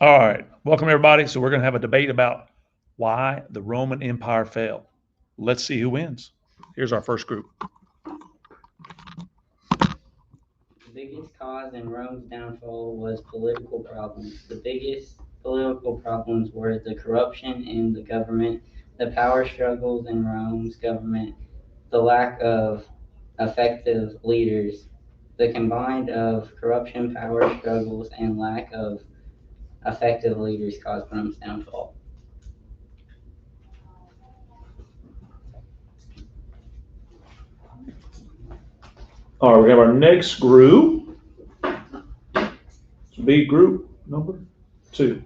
All right, welcome everybody. So we're going to have a debate about why the Roman Empire fell. Let's see who wins. Here's our first group. The biggest cause in Rome's downfall was political problems. The biggest political problems were the corruption in the government, the power struggles in Rome's government, the lack of effective leaders. The combined of corruption, power struggles, and lack of effective leaders caused Rome's downfall. All right, we have our next group. It's B group number 2.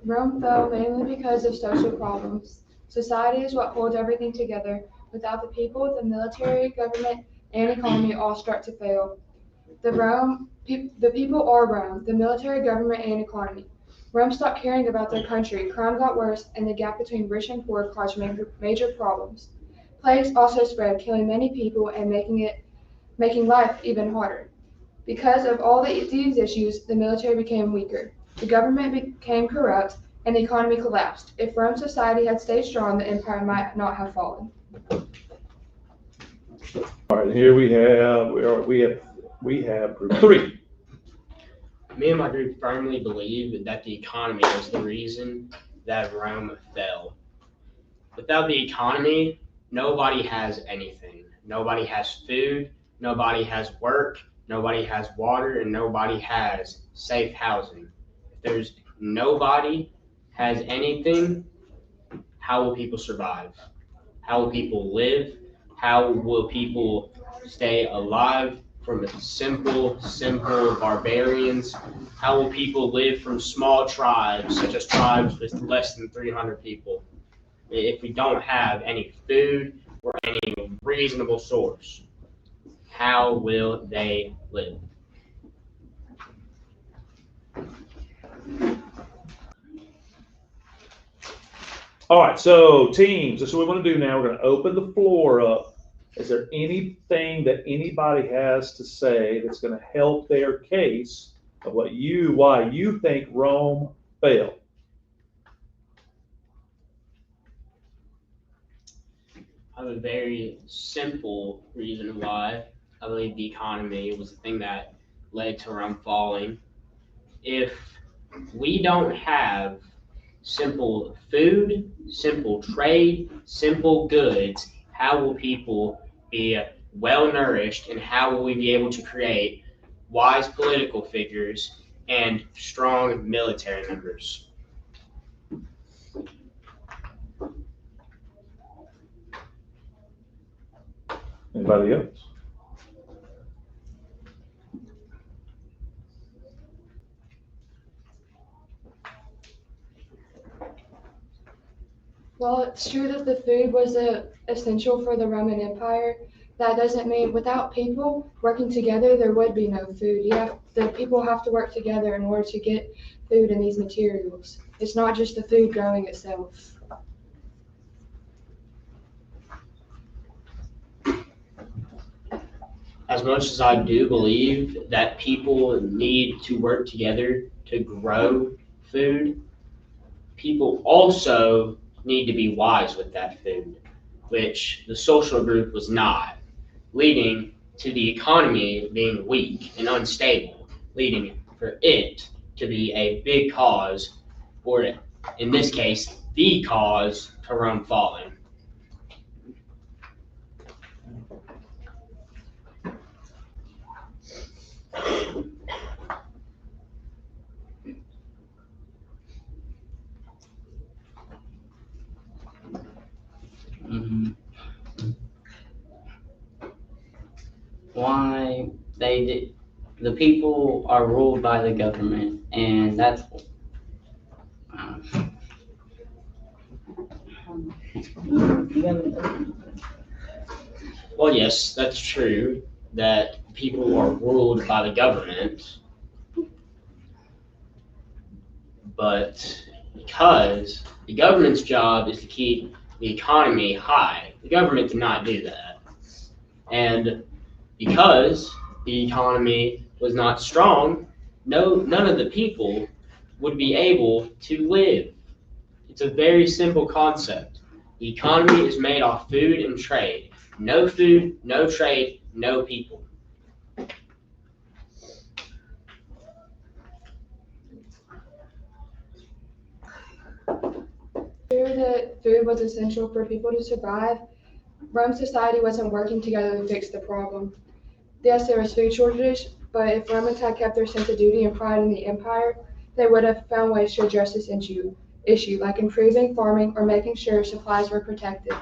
Rome fell mainly because of social problems. Society is what holds everything together. Without the people, the military, government, and economy all start to fail. The people are Rome, the military, government, and economy. Rome stopped caring about their country, crime got worse, and the gap between rich and poor caused major problems. Plagues also spread, killing many people and making life even harder. Because of all these issues, the military became weaker, the government became corrupt, and the economy collapsed. If Rome's society had stayed strong, the empire might not have fallen. All right, here we have group 3. Me and my group firmly believe that the economy was the reason that Rome fell. Without the economy, nobody has anything. Nobody has food, nobody has work, nobody has water, and nobody has safe housing. If there's nobody has anything, how will people survive? How will people live? How will people stay alive from simple barbarians? How will people live from small tribes, such as tribes with less than 300 people? If we don't have any food or any reasonable source, how will they live? All right, so teams, this is what we want to do now. We're going to open the floor up. Is there anything that anybody has to say that's going to help their case of why you think Rome failed? I have a very simple reason why I believe the economy was the thing that led to Rome falling. If we don't have simple food, simple trade, simple goods, how will people be well nourished and how will we be able to create wise political figures and strong military members? Anybody else? While it's true that the food was essential for the Roman Empire, that doesn't mean without people working together, there would be no food. The people have to work together in order to get food and these materials. It's not just the food growing itself. As much as I do believe that people need to work together to grow food, people also need to be wise with that food, which the social group was not, leading to the economy being weak and unstable, leading for it to be a big cause, or in this case, the cause to Rome falling. Mhm. Why they did, the people are ruled by the government, and that's uh, Well, yes, that's true that people are ruled by the government. But because the government's job is to keep the economy high, the government cannot do that. And because the economy was not strong, none of the people would be able to live. It's a very simple concept. The economy is made off food and trade. No food, no trade, no people. True that food was essential for people to survive, Rome society wasn't working together to fix the problem. Yes, there was food shortages, but if Romans had kept their sense of duty and pride in the empire, they would have found ways to address this issue, like improving farming or making sure supplies were protected.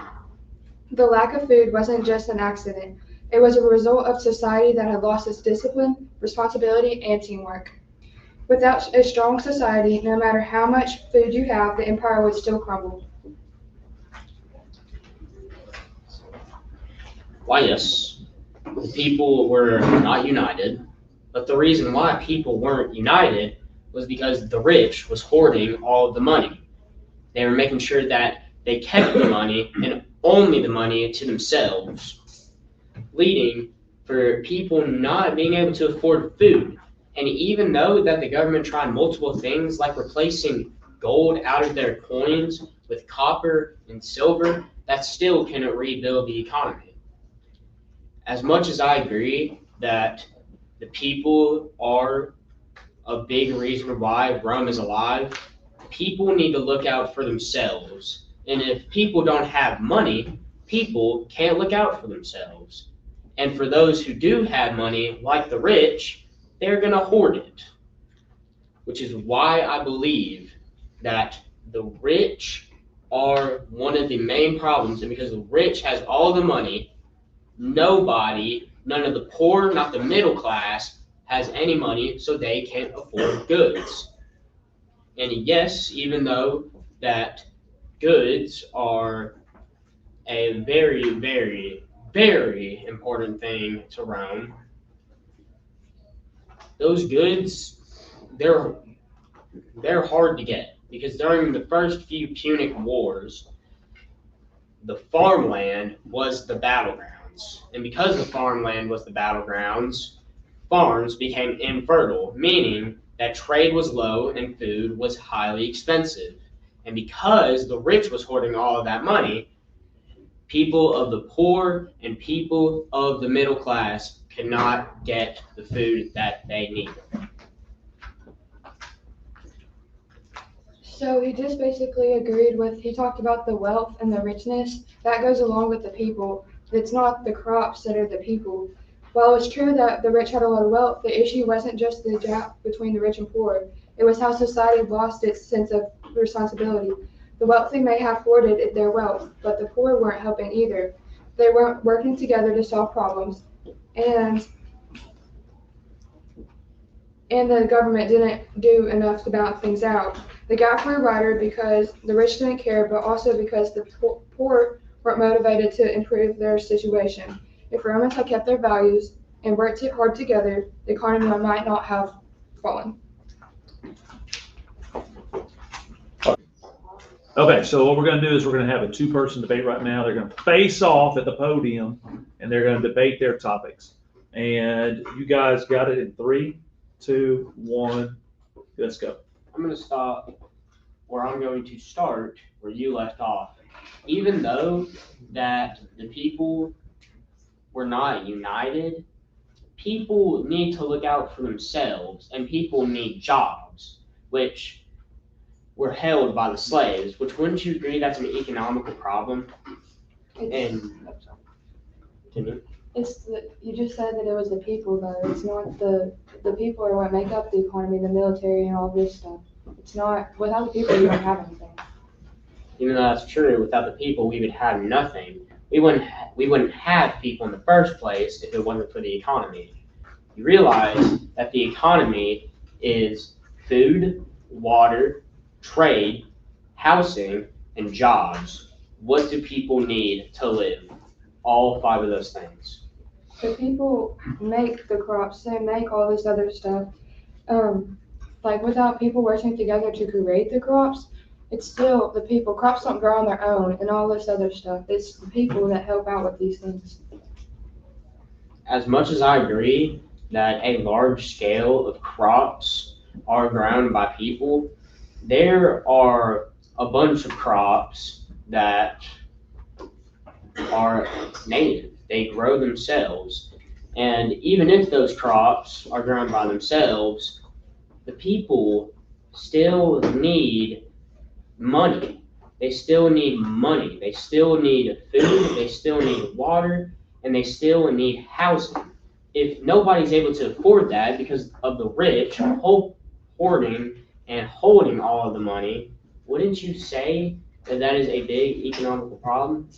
The lack of food wasn't just an accident. It was a result of society that had lost its discipline, responsibility, and teamwork. Without a strong society, no matter how much food you have, the empire would still crumble. Why, yes, the people were not united, but the reason why people weren't united was because the rich was hoarding all of the money. They were making sure that they kept the money and only the money to themselves, leading for people not being able to afford food. And even though that the government tried multiple things like replacing gold out of their coins with copper and silver, that still couldn't rebuild the economy. As much as I agree that the people are a big reason why Rome is alive, people need to look out for themselves. And if people don't have money, people can't look out for themselves. And for those who do have money, like the rich, they're going to hoard it. Which is why I believe that the rich are one of the main problems. And because the rich has all the money, none of the poor, not the middle class, has any money, so they can't afford goods. And yes, even though that goods are a very, very, very important thing to Rome, those goods, they're hard to get because during the first few Punic Wars, the farmland was the battlegrounds. And because the farmland was the battlegrounds, farms became infertile, meaning that trade was low and food was highly expensive. And because the rich was hoarding all of that money, people of the poor and people of the middle class could not get the food that they needed. So he just basically agreed with, he talked about the wealth and the richness that goes along with the people. It's not the crops that are the people. While it's true that the rich had a lot of wealth, the issue wasn't just the gap between the rich and poor. It was how society lost its sense of responsibility. The wealthy may have hoarded their wealth, but the poor weren't helping either. They weren't working together to solve problems, and the government didn't do enough to balance things out. The gap grew wider because the rich didn't care, but also because the poor weren't motivated to improve their situation. If Romans had kept their values and worked hard together, the economy might not have fallen. Okay, so what we're gonna do is we're gonna have a two-person debate right now. They're gonna face off at the podium and they're gonna debate their topics. And you guys got it in 3, 2, 1, let's go. I'm going to stop where I'm going to start where you left off. Even though that the people were not united, people need to look out for themselves and people need jobs, which were held by the slaves, which wouldn't you agree that's an economical problem? You just said that it was the people though. It's not the people are what make up the economy, the military and all this stuff. It's not, without the people you don't have anything. Even though that's true, without the people we would have nothing. We wouldn't have people in the first place if it wasn't for the economy. You realize that the economy is food, water, trade, housing, and jobs. What do people need to live? All 5 of those things. The people make the crops, they make all this other stuff. like without people working together to create the crops, it's still the people. Crops don't grow on their own and all this other stuff. It's the people that help out with these things. As much as I agree that a large scale of crops are grown by people, there are a bunch of crops that are native. They grow themselves. And even if those crops are grown by themselves, the people still need money. They still need money. They still need food. They still need water. And they still need housing. If nobody's able to afford that because of the rich hoarding and holding all of the money, wouldn't you say that that is a big economical problem?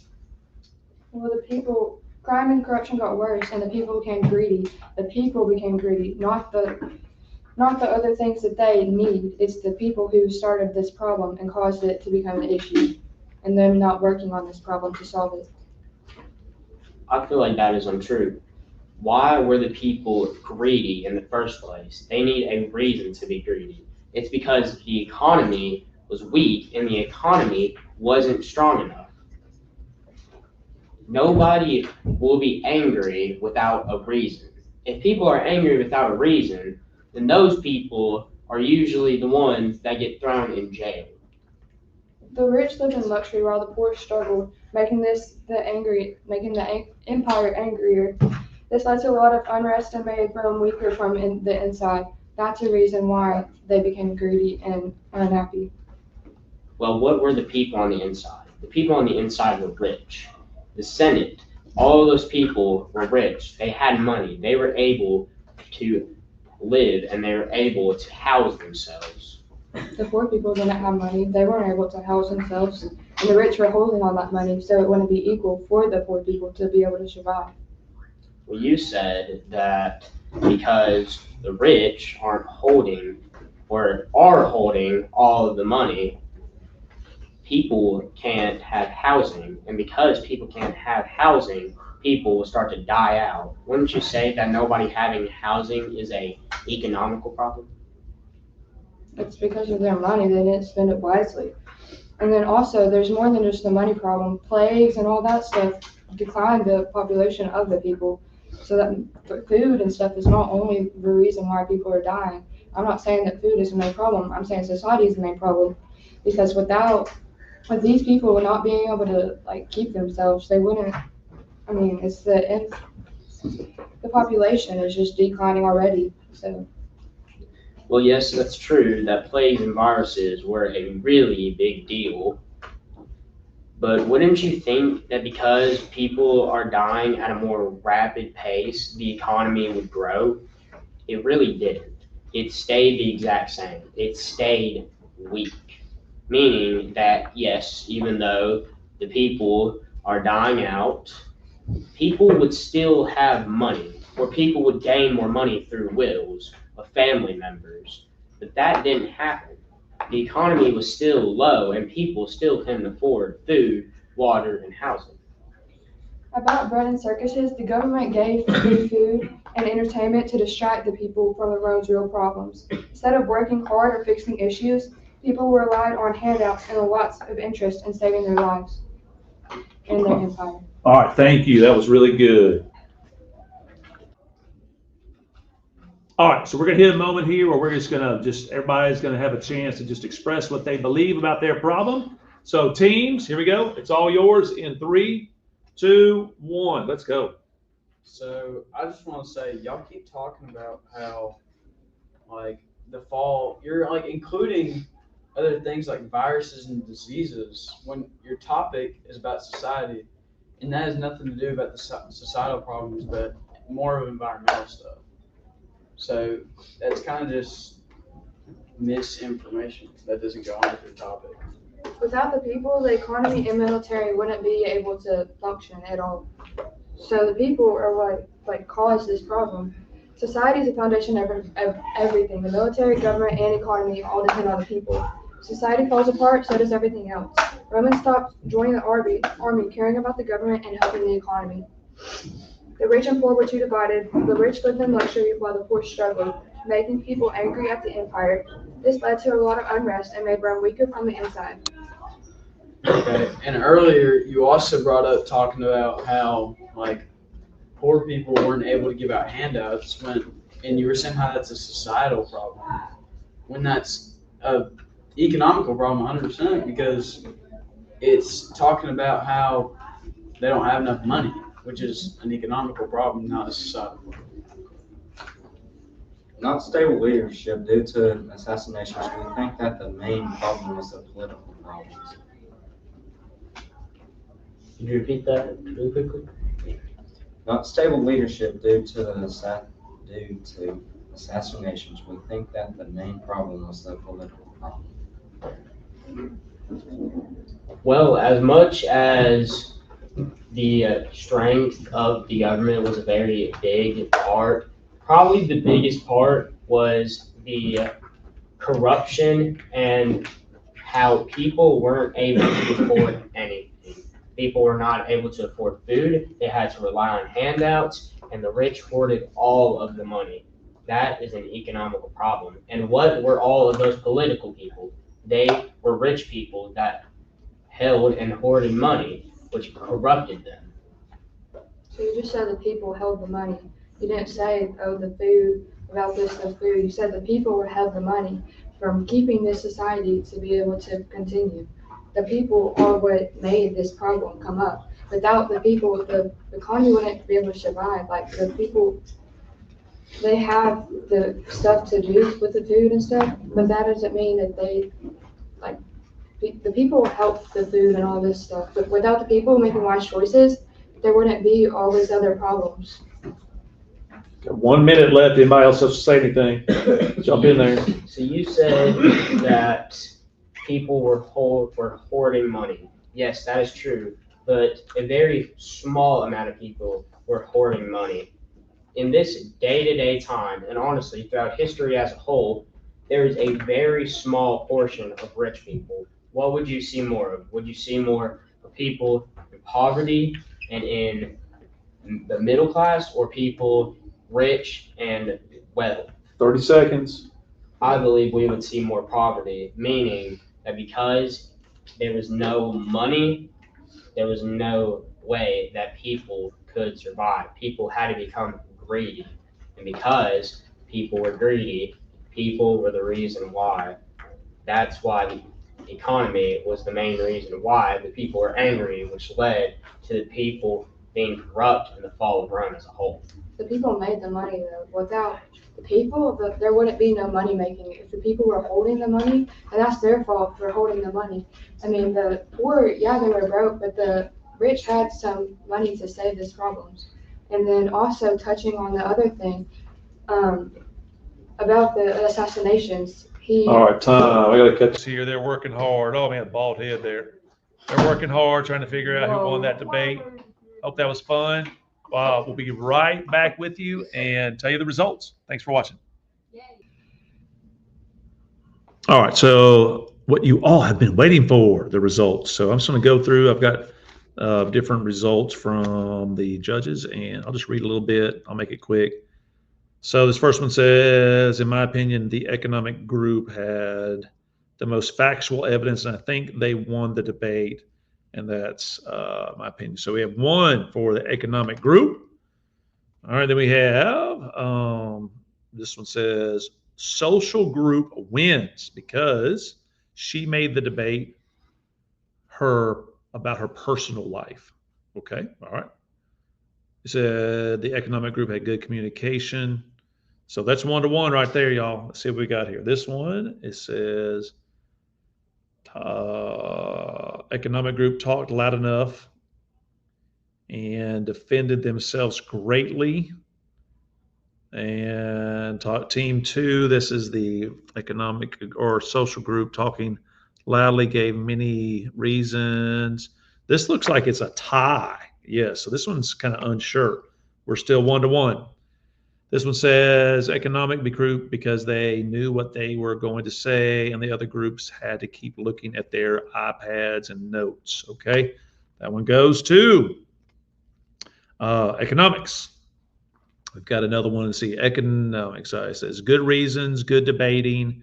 Well, the people, crime and corruption got worse, and the people became greedy. The people became greedy, not the other things that they need. It's the people who started this problem and caused it to become an issue, and them not working on this problem to solve it. I feel like that is untrue. Why were the people greedy in the first place? They need a reason to be greedy. It's because the economy was weak and the economy wasn't strong enough. Nobody will be angry without a reason. If people are angry without a reason, then those people are usually the ones that get thrown in jail. The rich lived in luxury while the poor struggled, making the empire angrier. This led to a lot of unrest and made Rome weaker from the inside. That's a reason why they became greedy and unhappy. Well, what were the people on the inside? The people on the inside were rich. The Senate, all of those people were rich. They had money. They were able to live and they were able to house themselves. The poor people didn't have money. They weren't able to house themselves, and the rich were holding on that money, so it wouldn't be equal for the poor people to be able to survive. Well, you said that because the rich aren't holding or are holding all of the money, people can't have housing. And because people can't have housing, people will start to die out. Wouldn't you say that nobody having housing is a economical problem? It's because of their money. They didn't spend it wisely. And then also, there's more than just the money problem. Plagues and all that stuff declined the population of the people. So that food and stuff is not only the reason why people are dying. I'm not saying that food is the main problem. I'm saying society is the main problem. Because with these people not being able to keep themselves, they wouldn't. I mean, the population is just declining already. So. Well, yes, that's true that plagues and viruses were a really big deal. But wouldn't you think that because people are dying at a more rapid pace, the economy would grow? It really didn't. It stayed the exact same. It stayed weak. Meaning that, yes, even though the people are dying out, people would still have money, or people would gain more money through wills of family members. But that didn't happen. The economy was still low, and people still couldn't afford food, water, and housing. About bread and circuses, the government gave free food and entertainment to distract the people from the road's real problems. Instead of working hard or fixing issues, people relied on handouts and lots of interest in saving their lives and their empire. All right, thank you. That was really good. All right, so we're gonna hit a moment here where we're everybody's gonna have a chance to just express what they believe about their problem. So teams, here we go. It's all yours in 3, 2, 1. Let's go. So I just want to say, y'all keep talking about how, the fall, you're including other things like viruses and diseases when your topic is about society, and that has nothing to do about the societal problems, but more of environmental stuff. So that's kind of just misinformation that doesn't go on with your topic. Without the people, the economy and military wouldn't be able to function at all. So the people are what cause this problem. Society is the foundation of everything. The military, government, and economy all depend on the people. Society falls apart, so does everything else. Romans stopped joining the army, caring about the government, and helping the economy. The rich and poor were too divided. The rich lived in luxury while the poor struggled, making people angry at the empire. This led to a lot of unrest and made Rome weaker from the inside. Okay. And earlier, you also brought up talking about how like poor people weren't able to give out handouts and you were saying how that's a societal problem when that's a economical problem 100% because it's talking about how they don't have enough money, which is an economical problem, not a societal problem. Not stable leadership due to assassinations. We think that the main problem was the political problems. Could you repeat that really quickly? Not stable leadership due to assassinations. We think that the main problem was the political problem. Well, as much as the strength of the government was a very big part, probably the biggest part was the corruption and how people weren't able to afford anything. People were not able to afford food, they had to rely on handouts, and the rich hoarded all of the money. That is an economical problem. And what were all of those political people? They were rich people that held and hoarded money, which corrupted them. So you just said the people held the money. You didn't say, oh, the food, about this, the food. You said the people held the money from keeping this society to be able to continue. The people are what made this problem come up. Without the people, the economy wouldn't be able to survive. Like the people, they have the stuff to do with the food and stuff, but that doesn't mean that they, like, the people help the food and all this stuff. But without the people making wise choices, there wouldn't be all these other problems. Got 1 minute left. Anybody else have to say anything? Jump in there. So you said that people were hoarding money. Yes, that is true, but a very small amount of people were hoarding money. In this day-to-day time, and honestly throughout history as a whole, there is a very small portion of rich people. What would you see more of? Would you see more of people in poverty and in the middle class, or people rich and well? 30 seconds. I believe we would see more poverty, meaning that because there was no money, there was no way that people could survive. People had to become greedy. And because people were greedy, people were the reason why. That's why the economy was the main reason why the people were angry, which led to the people being corrupt and the fall of Rome as a whole. The people made the money though. Without the people, there wouldn't be no money making. If the people were holding the money, and that's their fault for holding the money. I mean, the poor, yeah, they were broke, but the rich had some money to save these problems. And then also touching on the other thing, about the assassinations, All right, time. I gotta cut this here. They're working hard. Oh man, bald head there. They're working hard trying to figure out who won that debate. Hope that was fun. We'll be right back with you and tell you the results. Thanks for watching. All right, so what you all have been waiting for, the results. So I'm just going to go through. I've got different results from the judges, and I'll just read a little bit. I'll make it quick. So this first one says, in my opinion, the economic group had the most factual evidence, and I think they won the debate. And that's my opinion. So we have 1 for the economic group. All right, then we have, this one says, social group wins because she made the debate about her personal life. Okay, all right. It said the economic group had good communication. So that's 1-to-1 right there, y'all. Let's see what we got here. This one, it says, economic group talked loud enough and defended themselves greatly. And team 2, this is the economic or social group talking loudly, gave many reasons. This looks like it's a tie. Yeah, so this one's kind of unsure. We're still 1-to-1. This one says economic group because they knew what they were going to say, and the other groups had to keep looking at their iPads and notes. Okay, that one goes to economics. We've got another one. Let's see, economics. It says good reasons, good debating.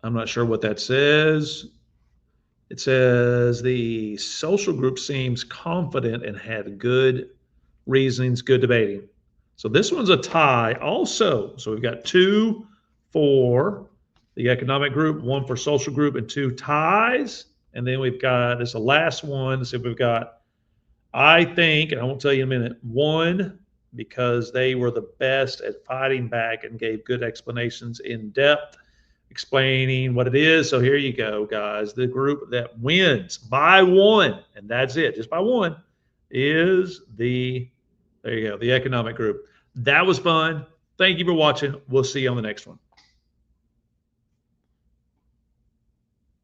I'm not sure what that says. It says the social group seems confident and had good reasons, good debating. So this one's a tie also. So we've got 2 for the economic group, 1 for social group, and 2 ties. And then we've got, this is the last one. Let's see if we've got, I think, and I won't tell you in a minute, 1 because they were the best at fighting back and gave good explanations in depth, explaining what it is. So here you go, guys. The group that wins by 1, and that's it, just by 1, is the, there you go, the economic group. That was fun. Thank you for watching. We'll see you on the next one.